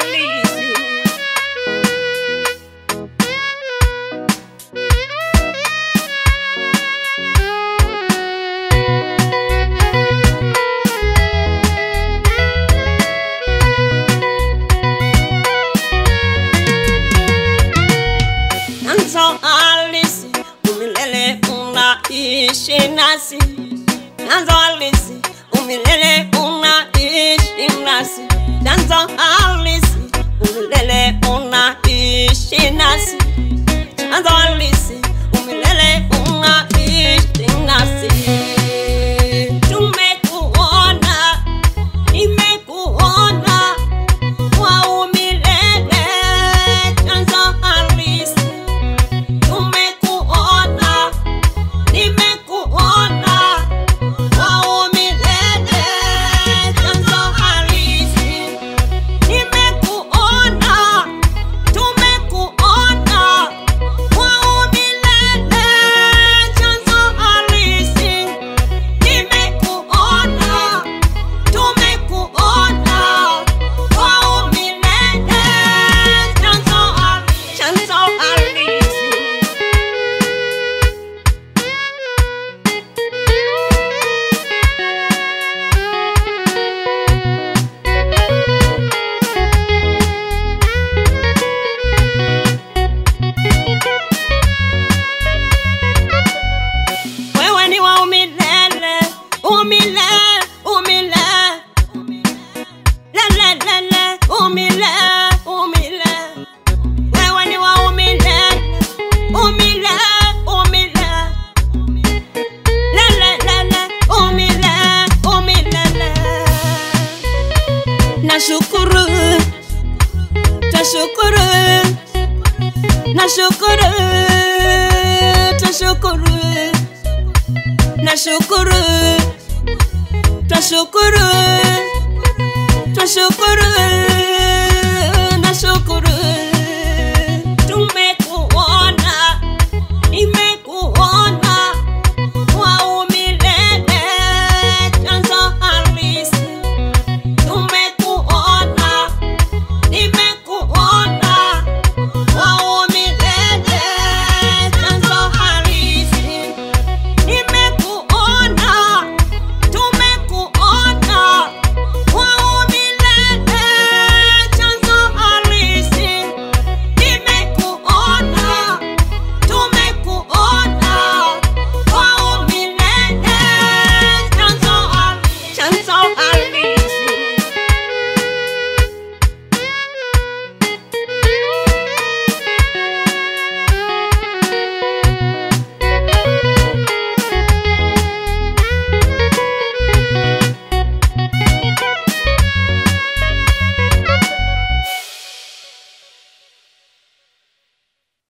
halisi. Nyanzo halisi, umilele unaishi nasi. Nyanzo halisi, umilele unaishi nasi. Nyanzo halisi, umilele unaishi nasi. Nyanzo halisi, umilele unaishi nasi. Tumekuona, nimekuona kwa umilele. Nyanzo halisi, tumekuona, nimekuona kwa umilele. Nyanzo halisi, nimekuona, tumekuona kwa umilele. Nyanzo halisi, nimekuona, tumekuona kwa umilele. Nyanzo halisi. Wewe ni wa umilele, umilele, umilele, lele, lele, umilele, umilele. Wewe ni wa umilele, umilele, umilele, lele, lele, umilele, umilele. Nashukuru, tashukuru, nashukuru, tashukuru, nashukuru, tashukuru, tashukuru.